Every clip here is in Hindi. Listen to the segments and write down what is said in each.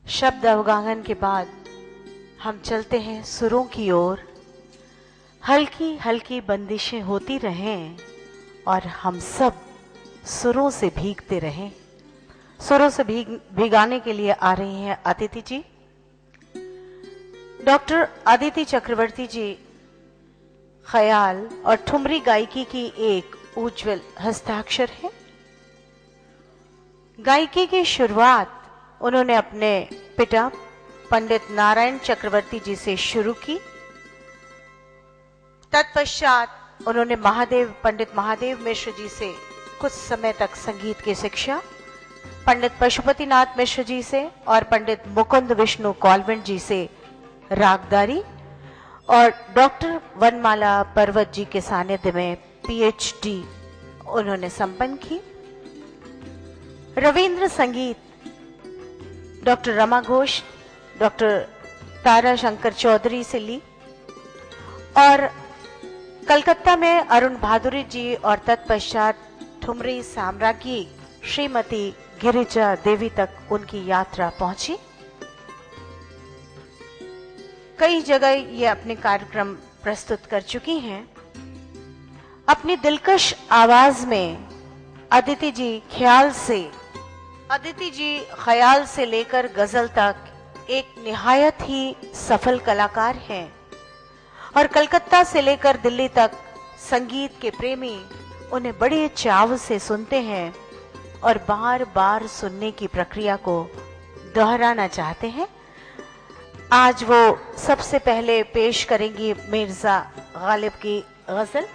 शब्द अवगाहन के बाद हम चलते हैं सुरों की ओर। हल्की हल्की बंदिशें होती रहें और हम सब सुरों से भीगते रहें। सुरों से भीगाने के लिए आ रही हैं अदिति जी। डॉक्टर अदिति चक्रवर्ती जी ख्याल और ठुमरी गायकी की एक उज्जवल हस्ताक्षर है। गायकी की शुरुआत उन्होंने अपने पिता पंडित नारायण चक्रवर्ती जी से शुरू की। तत्पश्चात उन्होंने पंडित महादेव मिश्र जी से कुछ समय तक संगीत की शिक्षा, पंडित पशुपतिनाथ मिश्र जी से और पंडित मुकुंद विष्णु कॉन्वेंट जी से रागदारी और डॉक्टर वनमाला पर्वत जी के सानिध्य में पीएचडी उन्होंने संपन्न की। रविंद्र संगीत डॉक्टर रमा घोष, डॉक्टर तारा शंकर चौधरी से ली और कलकत्ता में अरुण भादुरी जी और तत्पश्चात ठुमरी साम्राज्ञी श्रीमती गिरिजा देवी तक उनकी यात्रा पहुंची। कई जगह ये अपने कार्यक्रम प्रस्तुत कर चुकी हैं। अपनी दिलकश आवाज में अदिति जी ख्याल से लेकर गजल तक एक निहायत ही सफल कलाकार हैं और कलकत्ता से लेकर दिल्ली तक संगीत के प्रेमी उन्हें बड़े चाव से सुनते हैं और बार बार सुनने की प्रक्रिया को दोहराना चाहते हैं। आज वो सबसे पहले पेश करेंगी मिर्जा गालिब की गजल।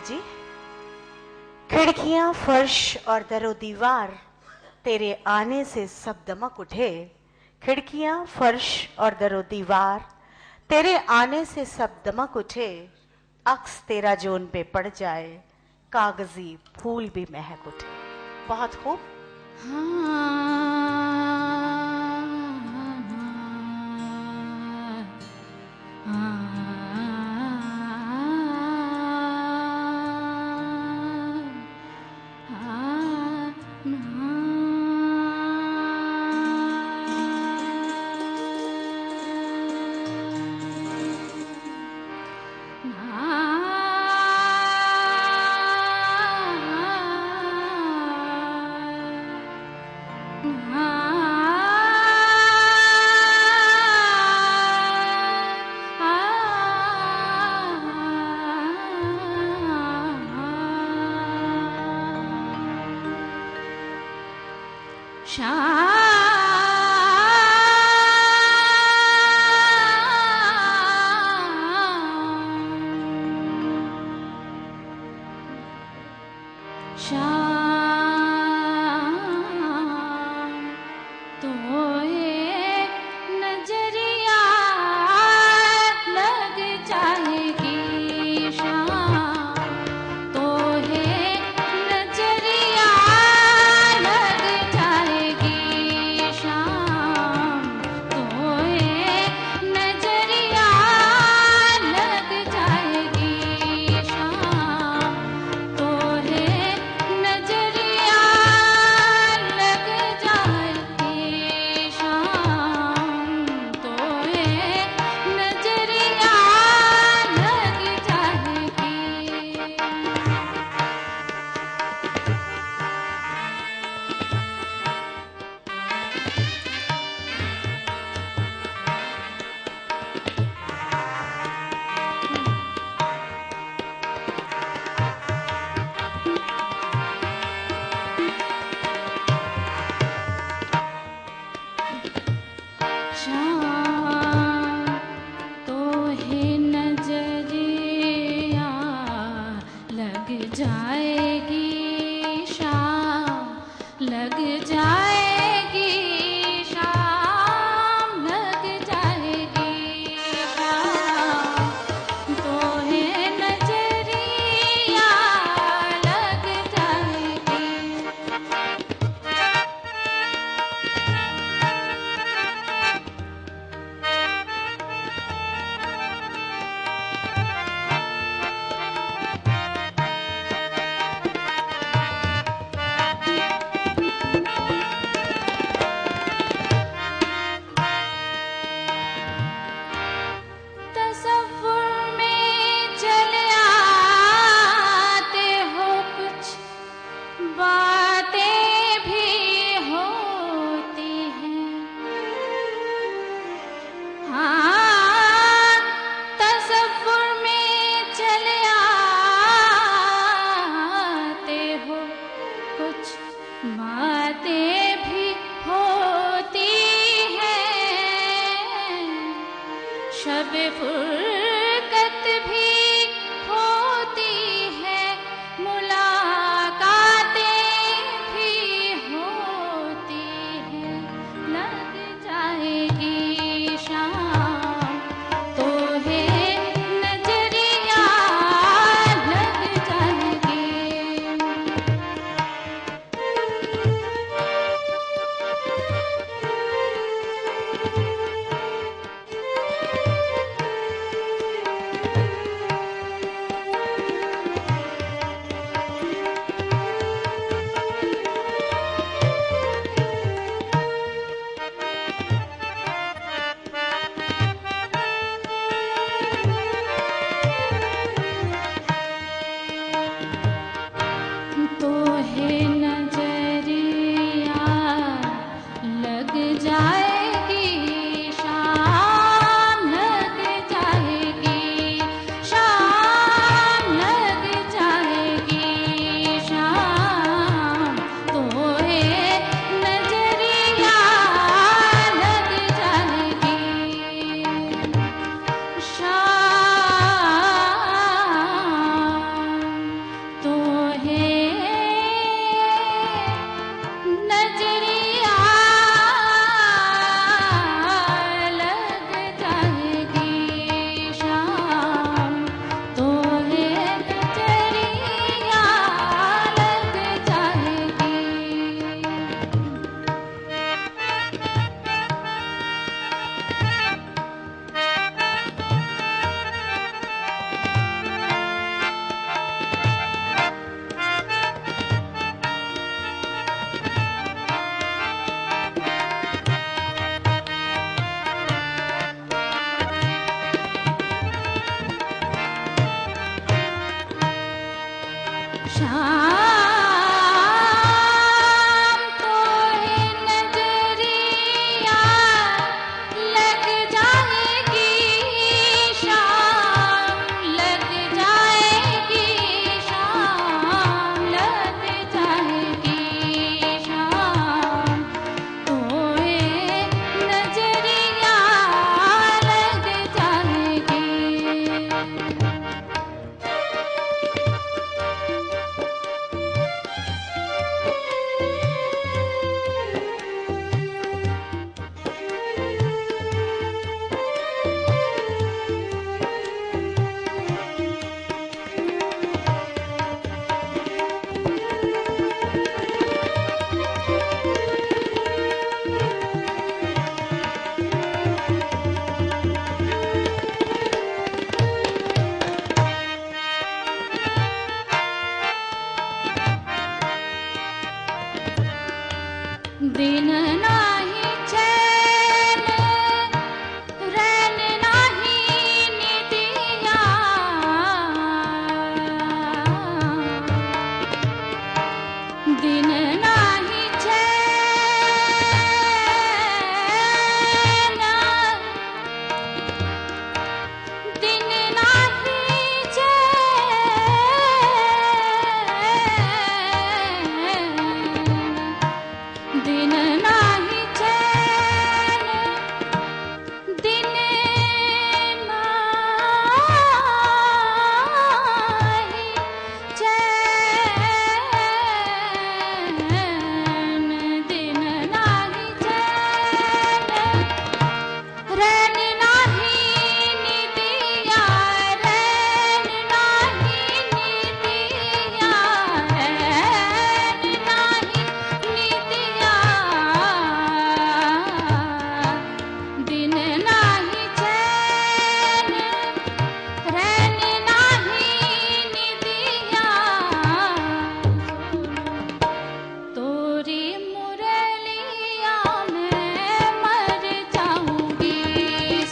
जी। खिड़कियां, फर्श और दरो दीवार तेरे आने से सब दमक उठे। खिड़कियां, फर्श और दरो दीवार तेरे आने से सब दमक उठे। अक्स तेरा जो उन पे पड़ जाए, कागजी फूल भी महक उठे। बहुत खूब। दिन नाही चैन रैन नाही निदिया, दिन नाही चैन, दिन नाही चैन, दिन नाही चैन, दिन नाही चैन, दिन नाही चैन रैन नाही निदिया, रैन नाही निदिया, रैन नाही निदिया, दिन नाही चैन रैन नाही निदिया, तोरी मुरलिया मैं मर जाऊंगी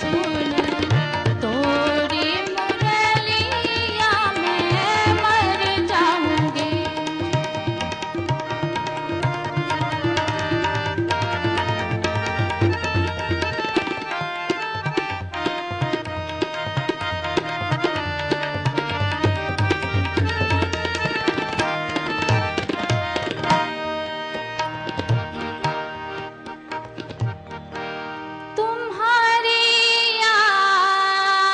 सुन, तोरी मुरलिया मैं मर जाऊंगी। तुम्हारी याद,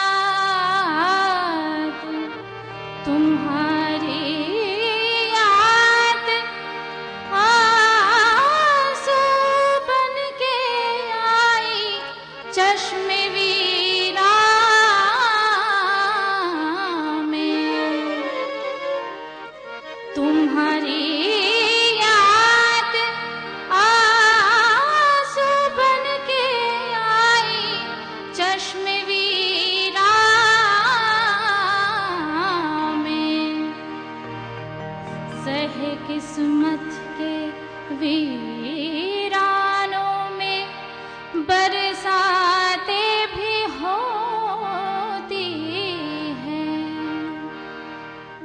तुम्हारी याद आंसू बन के आई चश्मे वीरा में, तुम्हारी याद आंसू बन के आई चश्मे वीरा में, सहे किस्मत के वीरानों में बरसाते भी होती हैं,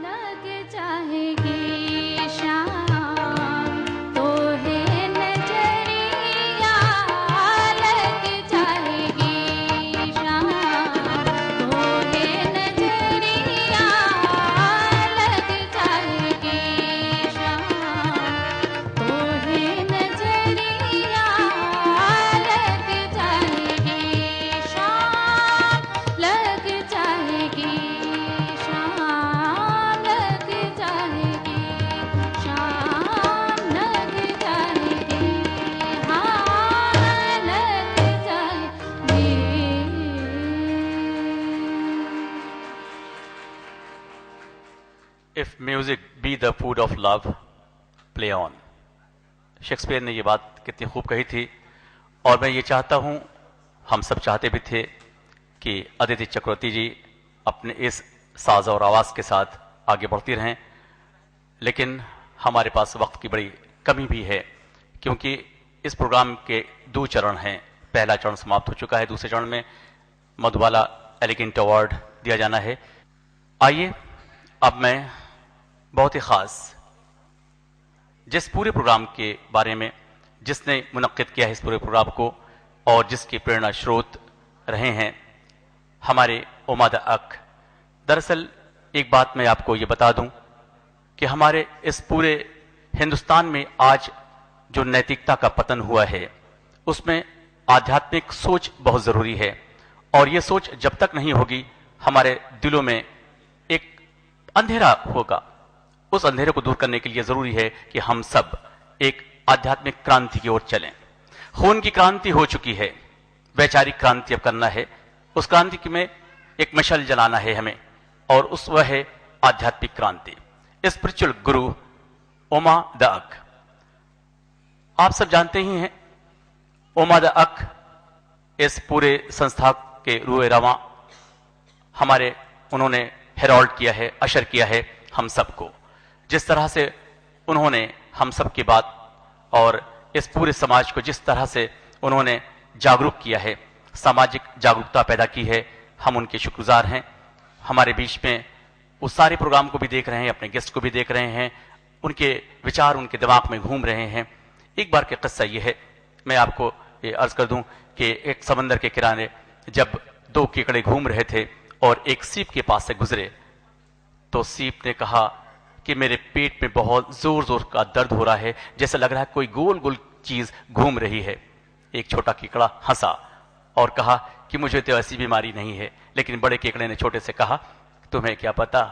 लग जाएगी शाम तो है नजरिया, लग जाएगी शाम तो है नजरिया, लग जाएगी शाम तो है नजरिया, लग जाएगी शाम, लग जाएगी शाम, लग जाएगी शाम, लग जाएगी, हाँ लग जाएगी। If music be the food of love, play on. Shakespeare ने ये बात कितनी खूब कही थी, और मैं ये चाहता हूँ, हम सब चाहते भी थे कि अदिति चक्रवर्ती जी अपने इस साज और आवाज़ के साथ आगे बढ़ती रहें, लेकिन हमारे पास वक्त की बड़ी कमी भी है, क्योंकि इस प्रोग्राम के 2 चरण हैं। पहला चरण समाप्त हो चुका है, दूसरे चरण में मधुबाला एलिगेंट अवार्ड दिया जाना है। आइए अब मैं बहुत ही ख़ास जिस पूरे प्रोग्राम के बारे में, जिसने मुनक्किद किया है इस पूरे प्रोग्राम को और जिसके प्रेरणा स्रोत रहे हैं, हमारे उमा द अक। दरअसल एक बात मैं आपको ये बता दूं कि हमारे इस पूरे हिंदुस्तान में आज जो नैतिकता का पतन हुआ है, उसमें आध्यात्मिक सोच बहुत ज़रूरी है, और ये सोच जब तक नहीं होगी, हमारे दिलों में एक अंधेरा होगा। उस अंधेरे को दूर करने के लिए ज़रूरी है कि हम सब एक आध्यात्मिक क्रांति की ओर चलें। खून की क्रांति हो चुकी है, वैचारिक क्रांति अब करना है। उस क्रांति में एक मशाल जलाना है हमें, और उस वह है आध्यात्मिक क्रांति। स्पिरिचुअल गुरु उमा द अक, आप सब जानते ही हैं, उमा द अक इस पूरे संस्था के रूए रवां हमारे, उन्होंने हेरॉल्ड किया है, अशर किया है हम सबको। जिस तरह से उन्होंने हम सब की बात और इस पूरे समाज को जिस तरह से उन्होंने जागरूक किया है, सामाजिक जागरूकता पैदा की है, हम उनके शुक्रगुजार हैं। हमारे बीच में उस सारे प्रोग्राम को भी देख रहे हैं, अपने गेस्ट को भी देख रहे हैं, उनके विचार उनके दिमाग में घूम रहे हैं। एक बार का किस्सा ये है, मैं आपको ये अर्ज कर दूं कि एक समंदर के किनारे जब दो केकड़े घूम रहे थे और एक सीप के पास से गुजरे, तो सीप ने कहा कि मेरे पेट में बहुत जोर जोर का दर्द हो रहा है, जैसे लग रहा है कोई गोल गोल चीज घूम रही है। एक छोटा केकड़ा हंसा और कहा कि मुझे तो ऐसी बीमारी नहीं है। लेकिन बड़े केकड़े ने छोटे से कहा, तुम्हें क्या पता,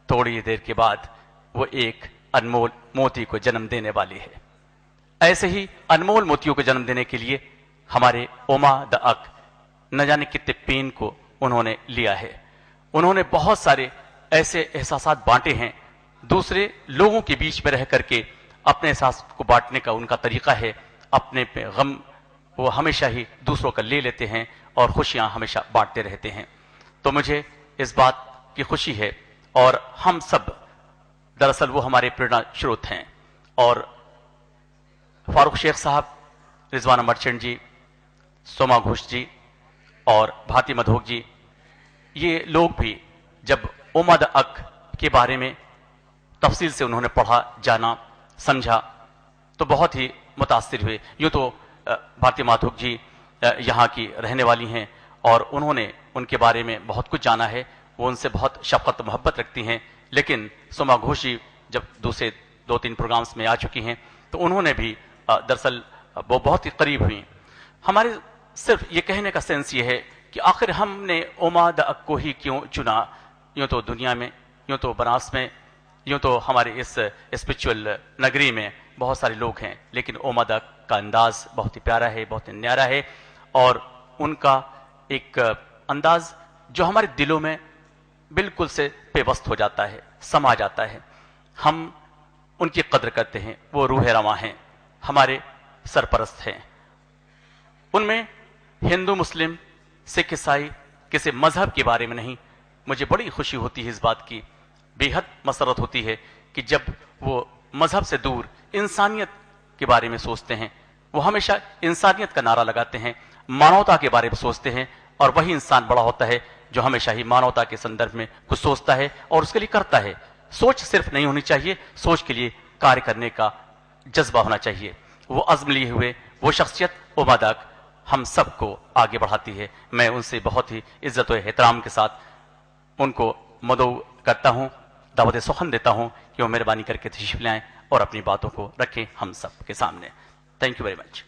थोड़ी देर के बाद वो एक अनमोल मोती को जन्म देने वाली है। ऐसे ही अनमोल मोतियों को जन्म देने के लिए हमारे ओमा द अक न जाने कितने पेन को उन्होंने लिया है। उन्होंने बहुत सारे ऐसे एहसासात बांटे हैं, दूसरे लोगों के बीच में रह करके अपने एहसास को बांटने का उनका तरीका है। अपने पे गम वो हमेशा ही दूसरों का ले लेते हैं और खुशियां हमेशा बांटते रहते हैं। तो मुझे इस बात की खुशी है, और हम सब दरअसल वो हमारे प्रेरणा स्रोत हैं। और फारूक शेख साहब, रिजवाना मर्चेंट जी, सोमा घोष जी और भारती मधोक जी, ये लोग भी जब ओमा द अक के बारे में तफसील से उन्होंने पढ़ा, जाना, समझा, तो बहुत ही मुतासिर हुए। यूं तो भारती माधोक जी यहाँ की रहने वाली हैं और उन्होंने उनके बारे में बहुत कुछ जाना है, वो उनसे बहुत शफकत मोहब्बत रखती हैं। लेकिन सोमा घोष जी जब दूसरे 2-3 प्रोग्राम्स में आ चुकी हैं, तो उन्होंने भी दरअसल वो बहुत ही करीब हुई। हमारे सिर्फ ये कहने का सेंस ये है कि आखिर हमने ओमा द अक को ही क्यों चुना। यूं तो दुनिया में, यूं तो बनारस में, यूं तो हमारे इस स्पिरिचुअल नगरी में बहुत सारे लोग हैं, लेकिन ओमा द अक का अंदाज बहुत ही प्यारा है, बहुत ही न्यारा है, और उनका एक अंदाज जो हमारे दिलों में बिल्कुल से पेवस्त हो जाता है, समा जाता है। हम उनकी कद्र करते हैं, वो रूह रवां हैं, हमारे सरपरस्त हैं। उनमें हिंदू, मुस्लिम, सिख, ईसाई किसी मजहब के बारे में नहीं। मुझे बड़ी खुशी होती है इस बात की, बेहद मसरत होती है कि जब वो मजहब से दूर इंसानियत के बारे में सोचते हैं। वो हमेशा इंसानियत का नारा लगाते हैं, मानवता के बारे में सोचते हैं, और वही इंसान बड़ा होता है जो हमेशा ही मानवता के संदर्भ में कुछ सोचता है और उसके लिए करता है। सोच सिर्फ नहीं होनी चाहिए, सोच के लिए कार्य करने का जज्बा होना चाहिए। वो अज़्म लिए हुए वो शख्सियत ओमा द अक हम सबको आगे बढ़ाती है। मैं उनसे बहुत ही इज्जत और एहतराम के साथ उनको मदऊ करता हूं, दावत सुखन देता हूं कि वो मेहरबानी करके तशरीफ लाएं और अपनी बातों को रखें हम सब के सामने। Thank you very much.